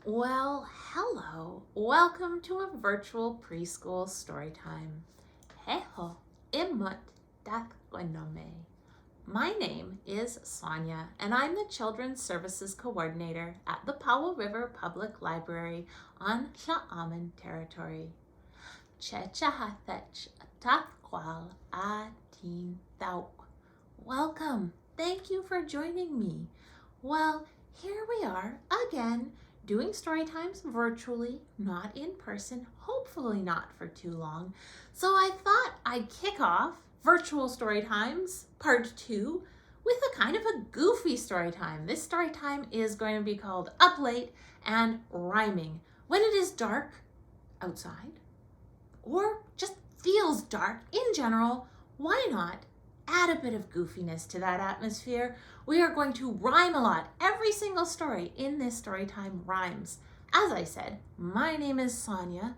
Well, hello. Welcome to a virtual preschool story time. Heho, imut dakwanome. My name is Sonia, and I'm the Children's Services Coordinator at the Powell River Public Library on Sha'aman territory. Chechahathech takwal atin thauk. Welcome. Thank you for joining me. Well, here we are again, doing story times virtually, not in person, hopefully not for too long. So I thought I'd kick off virtual story times part 2 with a kind of a goofy story time. This story time is going to be called Up Late and Rhyming. When it is dark outside, or just feels dark in general, why not add a bit of goofiness to that atmosphere? We are going to rhyme a lot. Every single story in this story time rhymes. As I said, my name is Sonia,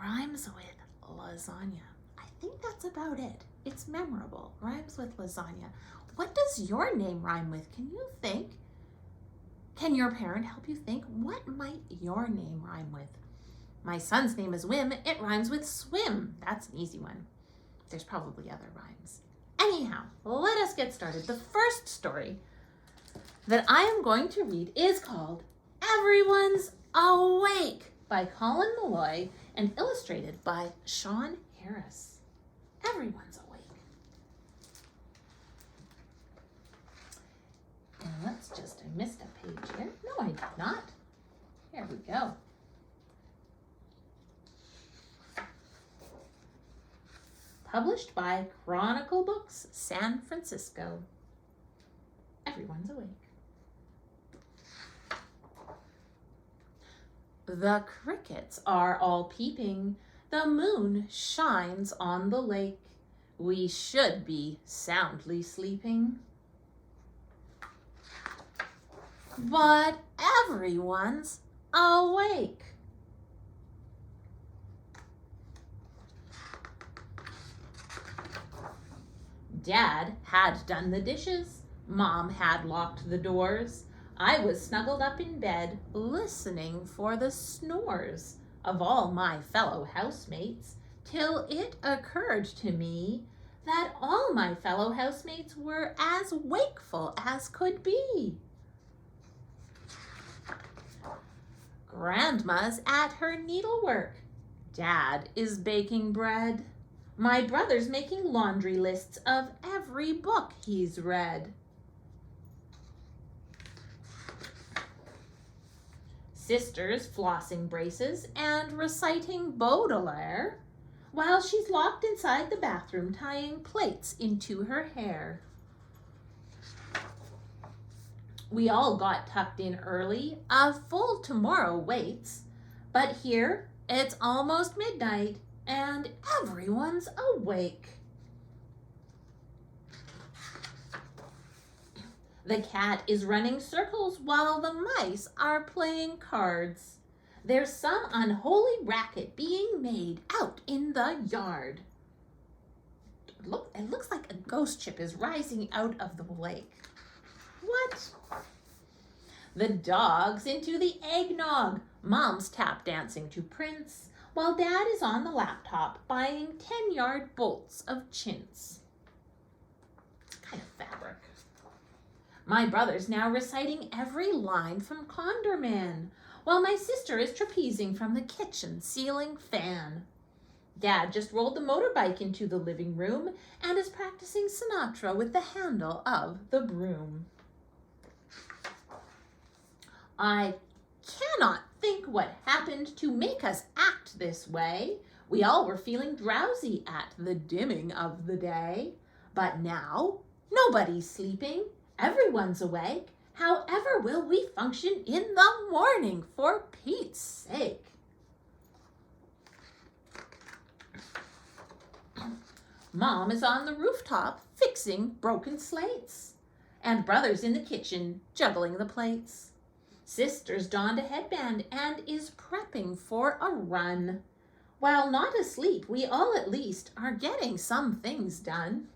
rhymes with lasagna. I think that's about it. It's memorable, rhymes with lasagna. What does your name rhyme with? Can you think? Can your parent help you think? What might your name rhyme with? My son's name is Wim. It rhymes with swim. That's an easy one. There's probably other rhymes. Anyhow, let us get started. The first story that I am going to read is called Everyone's Awake by Colin Meloy and illustrated by Shawn Harris. Everyone's awake. And I missed a page here. No, I did not. Here we go. Published by Chronicle Books, San Francisco. Everyone's awake. The crickets are all peeping. The moon shines on the lake. We should be soundly sleeping. But everyone's awake. Dad had done the dishes. Mom had locked the doors. I was snuggled up in bed, listening for the snores of all my fellow housemates, till it occurred to me that all my fellow housemates were as wakeful as could be. Grandma's at her needlework. Dad is baking bread. My brother's making laundry lists of every book he's read. Sister's flossing braces and reciting Baudelaire, while she's locked inside the bathroom tying plaits into her hair. We all got tucked in early. A full tomorrow waits, but here it's almost midnight and everyone's awake. The cat is running circles while the mice are playing cards. There's some unholy racket being made out in the yard. It looks like a ghost ship is rising out of the lake. What? The dog's into the eggnog. Mom's tap dancing to Prince, while Dad is on the laptop buying 10-yard bolts of chintz. It's kind of fabric. My brother's now reciting every line from Condorman, while my sister is trapezing from the kitchen ceiling fan. Dad just rolled the motorbike into the living room and is practicing Sinatra with the handle of the broom. I cannot think what happened to make us act this way. We all were feeling drowsy at the dimming of the day. But now, nobody's sleeping. Everyone's awake. However will we function in the morning, for Pete's sake? Mom is on the rooftop fixing broken slates, and brother's in the kitchen juggling the plates. Sister's donned a headband and is prepping for a run. While not asleep, we all at least are getting some things done.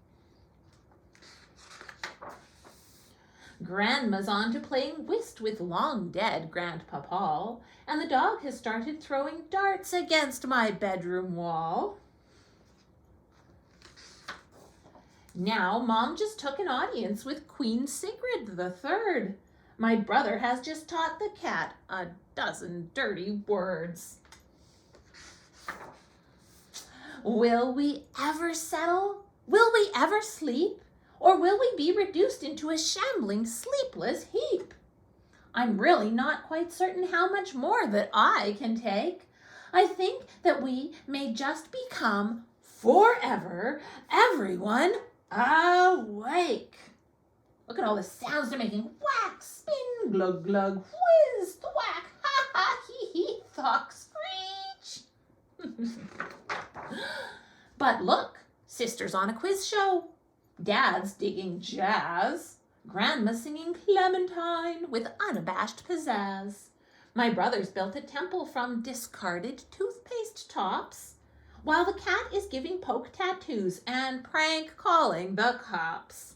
Grandma's on to playing whist with long-dead Grandpapa, and the dog has started throwing darts against my bedroom wall. Now Mom just took an audience with Queen Sigrid III. My brother has just taught the cat a dozen dirty words. Will we ever settle? Will we ever sleep? Or will we be reduced into a shambling, sleepless heap? I'm really not quite certain how much more that I can take. I think that we may just become, forever, everyone awake. Look at all the sounds they're making. Whack, spin, glug, glug, whiz, thwack, ha, ha, hee, hee, thock, screech. But look, Sister's on a quiz show. Dad's digging jazz. Grandma's singing Clementine with unabashed pizzazz. My brother's built a temple from discarded toothpaste tops, while the cat is giving poke tattoos and prank calling the cops.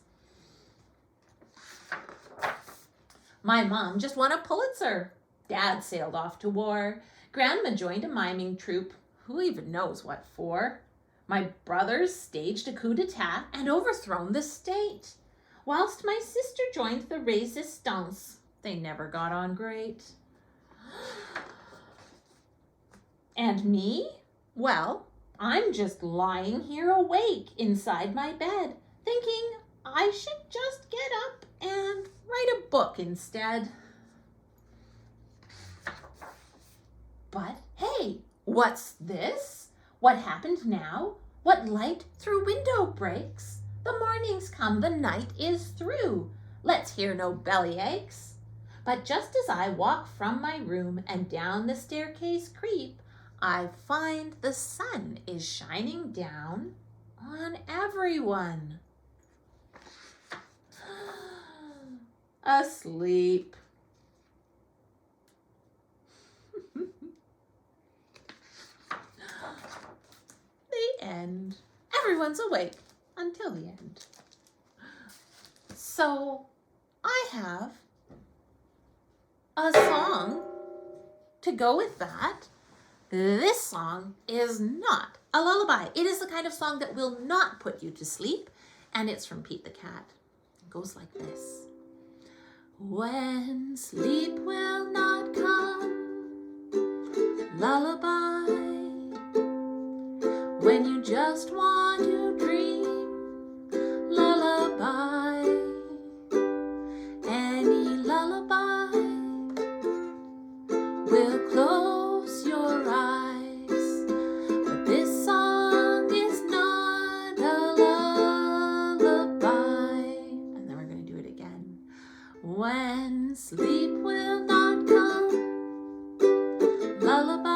My mom just won a Pulitzer. Dad sailed off to war. Grandma joined a miming troupe. Who even knows what for? My brothers staged a coup d'etat and overthrown the state, whilst my sister joined the resistance. They never got on great. And me? Well, I'm just lying here awake inside my bed, thinking I should just get up and write a book instead. But hey, what's this? What happened now? What light through window breaks? The morning's come, the night is through. Let's hear no belly aches. But just as I walk from my room and down the staircase creep, I find the sun is shining down on everyone. Asleep. The end. Everyone's awake until the end. So I have a song to go with that. This song is not a lullaby. It is the kind of song that will not put you to sleep, and it's from Pete the Cat. It goes like this. When sleep will not come, lullaby. When you just want to dream, lullaby. Any lullaby will close your eyes, but this song is not a lullaby. And then we're going to do it again. When sleep will not come, lullaby.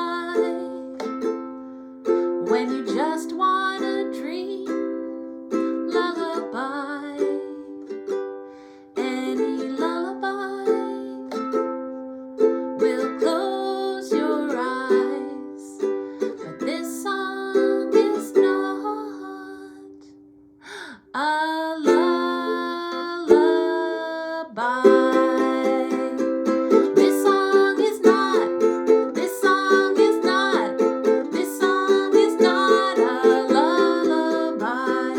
When you just want to dream, lullaby. Any lullaby will close your eyes, but this song is not a lullaby. This song is not, this song is not, this song is not a lullaby.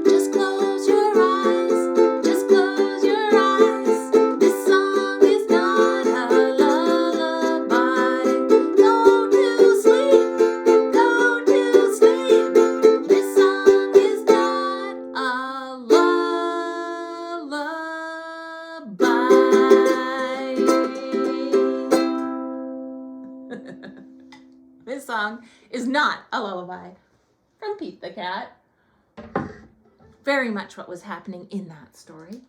Just close your eyes, just close your eyes. This song is not a lullaby. Go to sleep, go to sleep. This song is not a lullaby. This song is not a lullaby from Pete the Cat. Very much what was happening in that story.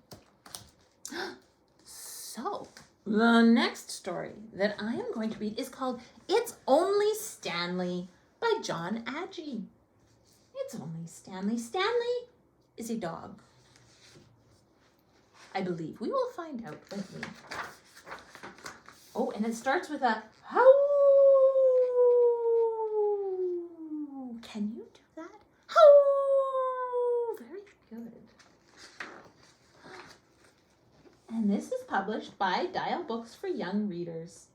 So, the next story that I am going to read is called It's Only Stanley by John Agee. It's only Stanley. Stanley is a dog. I believe. We will find out, won't we? Oh, and it starts with a howl. Can you do that? Howl! Very good. And published by Dial Books for Young Readers.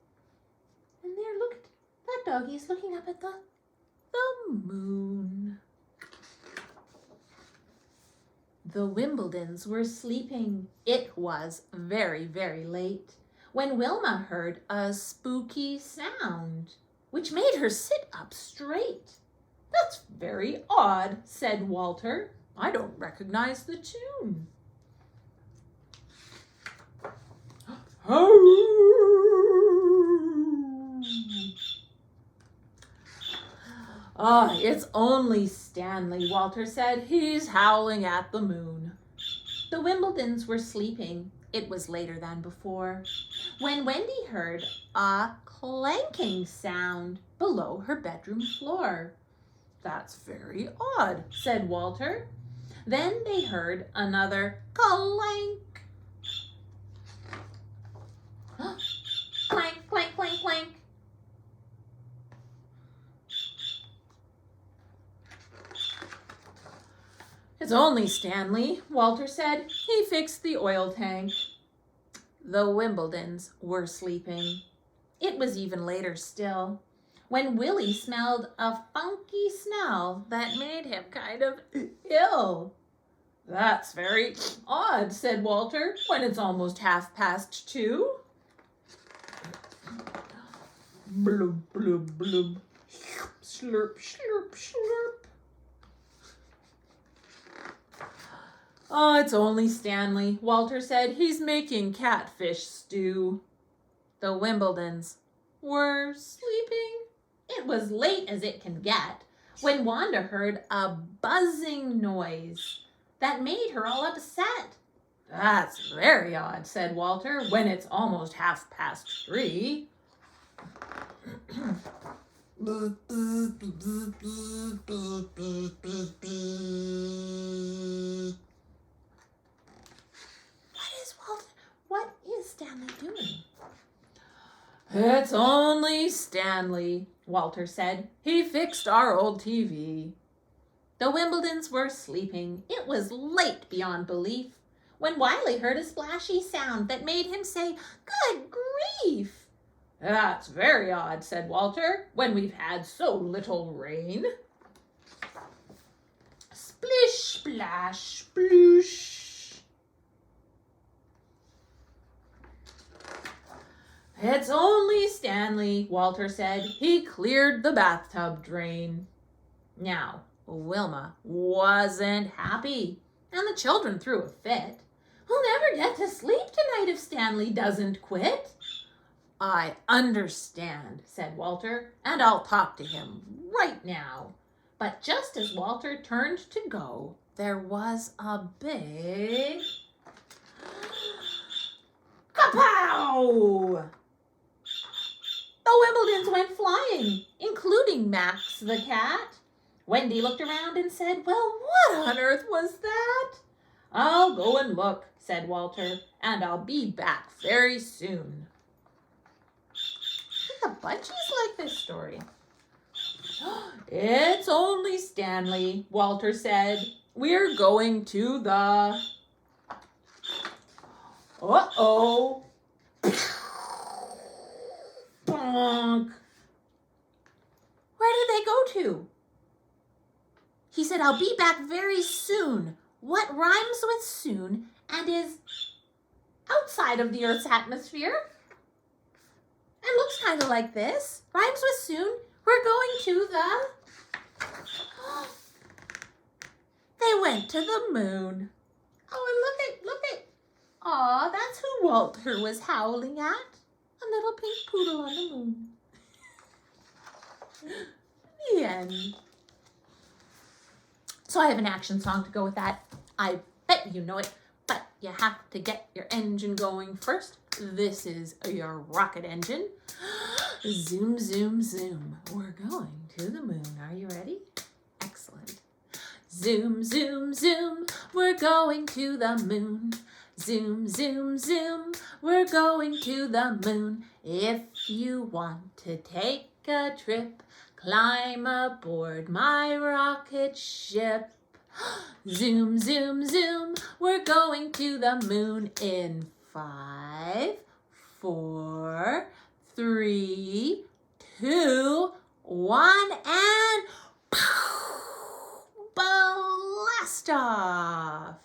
And there, look, that doggy is looking up at the moon. The Wimbledons were sleeping. It was very, very late when Wilma heard a spooky sound, which made her sit up straight. "That's very odd," said Walter. "I don't recognize the tune." "Ah, it's only Stanley," Walter said. "He's howling at the moon." The Wimbledons were sleeping. It was later than before, when Wendy heard a clanking sound below her bedroom floor. "That's very odd," said Walter. Then they heard another clank. Clank, clank, clank, clank. "It's only Stanley," Walter said. "He fixed the oil tank." The Wimbledons were sleeping. It was even later still, when Willie smelled a funky smell that made him kind of ill. "That's very odd," said Walter, "when it's almost 2:30. Blub, blub, blub. Slurp, slurp, slurp. "Oh, it's only Stanley," Walter said. "He's making catfish stew." The Wimbledons were sleeping. It was late as it can get when Wanda heard a buzzing noise that made her all upset. "That's very odd," said Walter, "when it's almost 3:30. What is Stanley doing? "It's only Stanley," Walter said. "He fixed our old TV." The Wimbledons were sleeping. It was late beyond belief when Wiley heard a splashy sound that made him say, "Good grief!" "That's very odd," said Walter, "when we've had so little rain." Splish, splash, sploosh. "It's only Stanley," Walter said. "He cleared the bathtub drain." Now, Wilma wasn't happy, and the children threw a fit. "We'll never get to sleep tonight if Stanley doesn't quit." "I understand," said Walter, "and I'll talk to him right now." But just as Walter turned to go, there was a big kapow! The Wimbledons went flying, including Max the cat. Wendy looked around and said, "Well, what on earth was that?" "I'll go and look," said Walter, "and I'll be back very soon." The Bunchies like this story. "It's only Stanley," Walter said. "We're going to the..." Uh-oh. Bonk. "Where did they go to?" He said, "I'll be back very soon." What rhymes with soon and is outside of the Earth's atmosphere and looks kind of like this? Rhymes with soon. We're going to the... They went to the moon. Oh, and look at. Aw, that's who Walter was howling at. A little pink poodle on the moon. The end. So I have an action song to go with that. I bet you know it, but you have to get your engine going first. This is your rocket engine. Zoom, zoom, zoom. We're going to the moon. Are you ready? Excellent. Zoom, zoom, zoom. We're going to the moon. Zoom, zoom, zoom. We're going to the moon. If you want to take a trip, climb aboard my rocket ship. Zoom, zoom, zoom. We're going to the moon in 5, 4, 3, 2, 1, and blast off.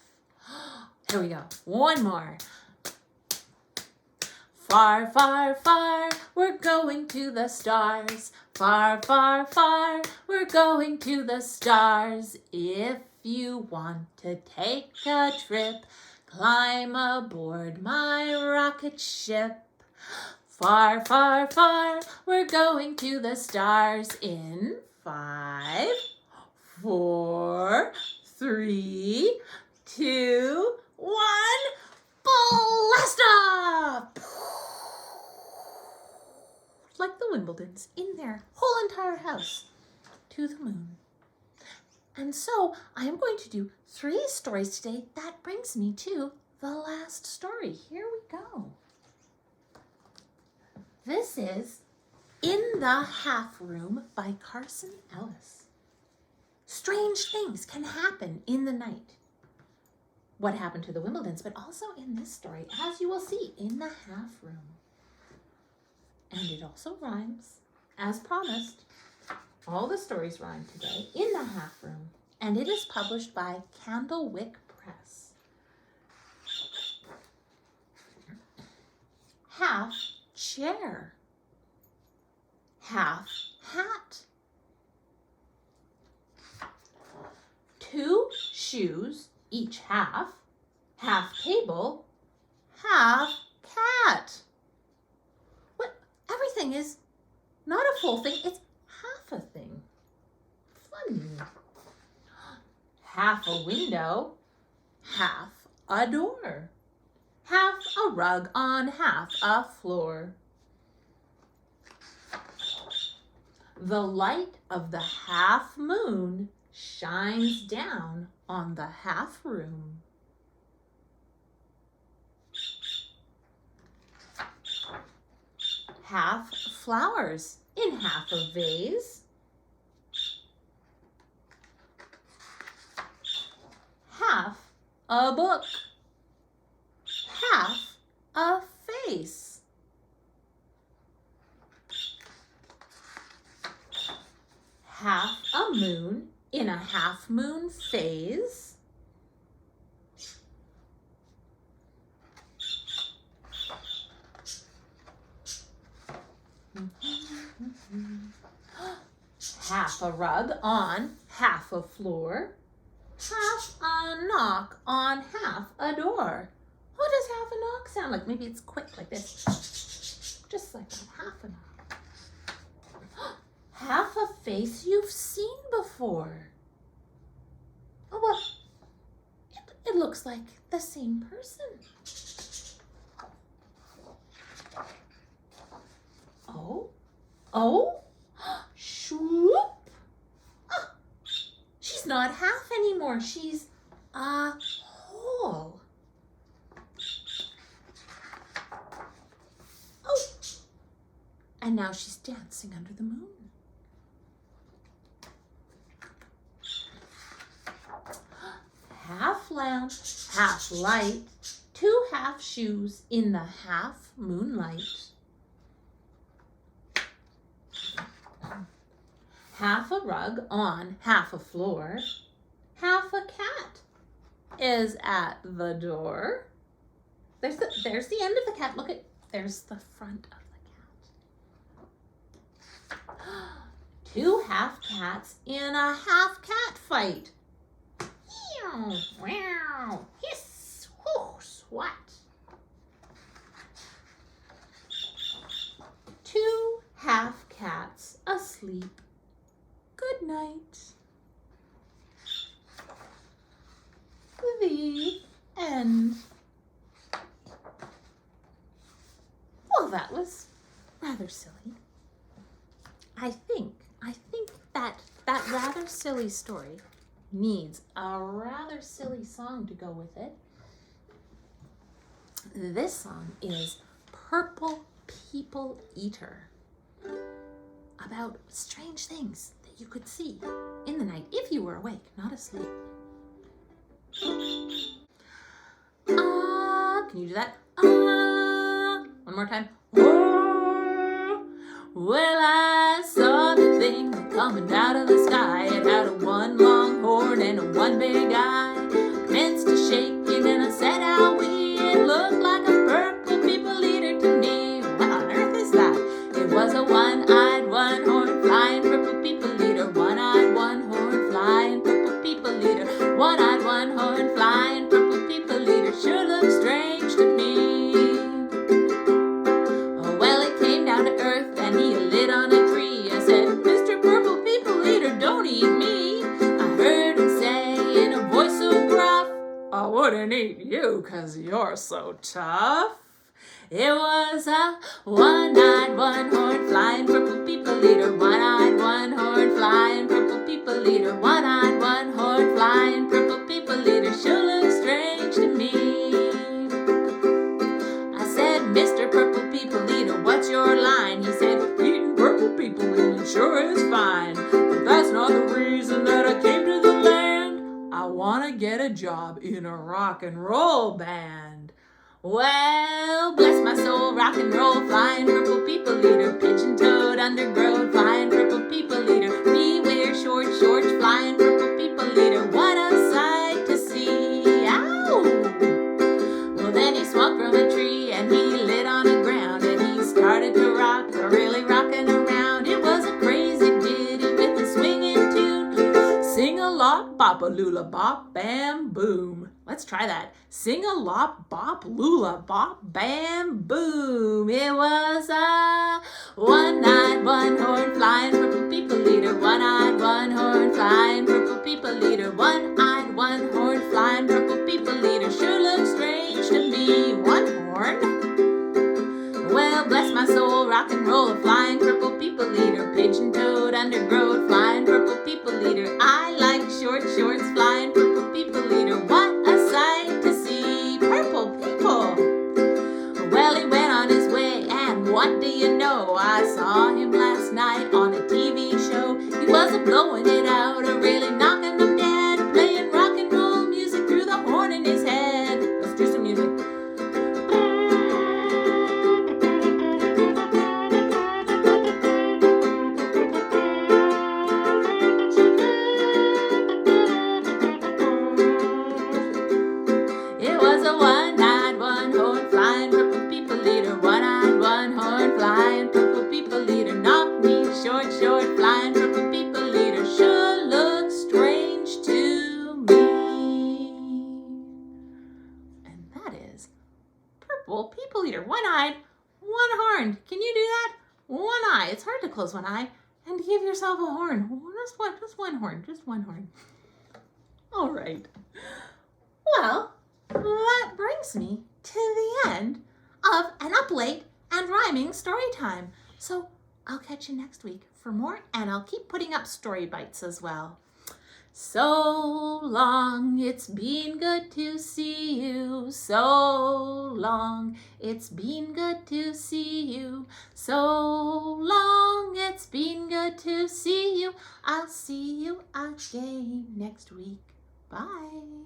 Here we go. One more. Far, far, far, we're going to the stars. Far, far, far, we're going to the stars. If you want to take a trip, climb aboard my rocket ship. Far, far, far, we're going to the stars in 5, 4, 3, 2, 1. Blast off! Like the Wimbledons in their whole entire house to the moon. And so I am going to do 3 stories today. That brings me to the last story. Here we go. This is In the Half Room by Carson Ellis. Strange things can happen in the night. What happened to the Wimbledons, but also in this story, as you will see, in the half room. And it also rhymes, as promised. All the stories rhyme today, in the half room. And it is published by Candlewick Press. Half chair. Half hat. 2 shoes, each half table, half cat. What? Everything is not a full thing, it's half a thing. Funny. Half a window, half a door, half a rug on half a floor. The light of the half moon shines down on the half room. Half flowers in half a vase. Half a book. Half a face. Half a moon in a half moon phase. Half a rug on half a floor. Half a knock on half a door. What does half a knock sound like? Maybe it's quick like this. Just like that, half a knock. Half a face you've seen before. Oh, well, it looks like the same person. Oh, swoop. Oh, she's not half anymore. She's a whole. Oh, and now she's dancing under the moon. Half lamp, half light, 2 half shoes in the half moonlight. Half a rug on half a floor. Half a cat is at the door. There's the end of the cat. Look there's the front of the cat. 2 half cats in a half cat fight. Wow, hiss, whoo, swat. 2 half cats asleep. Good night. The end. Well, that was rather silly. I think that rather silly story needs a rather silly song to go with it. This song is Purple People Eater, about strange things that you could see in the night if you were awake, not asleep. Agee, Can you do that? Ah. One more time. Ah. Well, I saw the thing coming out of the sky. It had a one long horn and a one big eye. Commenced to shaking and I said, "Owie!" It looked like a purple people eater to me. What on earth is that? It was a one-eyed, one-horned, flying purple people eater. One-eyed, one-horned, flying purple people eater. One-eyed, one-horned, flying purple people eater. Sure looks strange to me. Oh, well, it came down to earth and he lit on a tree. I said, "Mr. Purple People Eater, don't eat me." I heard him say in a voice so gruff, "I wouldn't eat you 'cause you're so tough." It was a one-eyed, one-horned, flying purple people eater. One-eyed, one-horned, flying purple people eater. One-eyed, one-horned, flying purple people eater. Sure looks strange to me. I said, "Mr. Purple People Eater, what's your line?" He said, "Eating purple people eating sure is fine. But that's not the reason that I came to the land. I want to get a job in a rock and roll band." Well, bless my soul, rock and roll, flying purple people eater. Pigeon-toed, undergrowth, flying purple people eater. We wear short shorts, flying purple people eater. What a sight to see. Ow! Well, then he swung from a tree and he lit on the ground and he started to rock, really rocking around. It was a crazy ditty with a swinging tune. Sing-a-lop, bop-a-lula, bop, bam, boom. Let's try that. Sing-a-lop, bop, lula, bop, bam, boom. It was a one-eyed, one-horned, flying purple people eater. One-eyed, one-horned, flying purple people eater. One-eyed, one-horned, flying purple people eater. Sure looks strange to me. One horn? Well, bless my soul, rock and roll, a flying purple people eater. Pigeon-toed, undergrowth, flying purple people eater. I like short shorts, flying purple people eater. What a sight to see, purple people. Well, he went on his way, and what do you know? I saw him last night on a TV show. He wasn't blowing it out or really knocking them dead, playing rock and roll music through the horn in his head. Let's do some music. It was a one-eyed, one-horned, flying purple people eater. One-eyed, one-horned, flying purple people eater. Knock-kneed, short, short, flying purple people eater. Sure looks strange to me. And that is purple people eater. One-eyed, one-horned. Can you do that? One eye. It's hard to close one eye and give yourself a horn. Just one horn. Just one horn. All right. Well, that brings me to the end of an up late and rhyming story time. So I'll catch you next week for more, and I'll keep putting up story bites as well. So long, it's been good to see you. So long, it's been good to see you. So long, it's been good to see you. I'll see you again next week. Bye.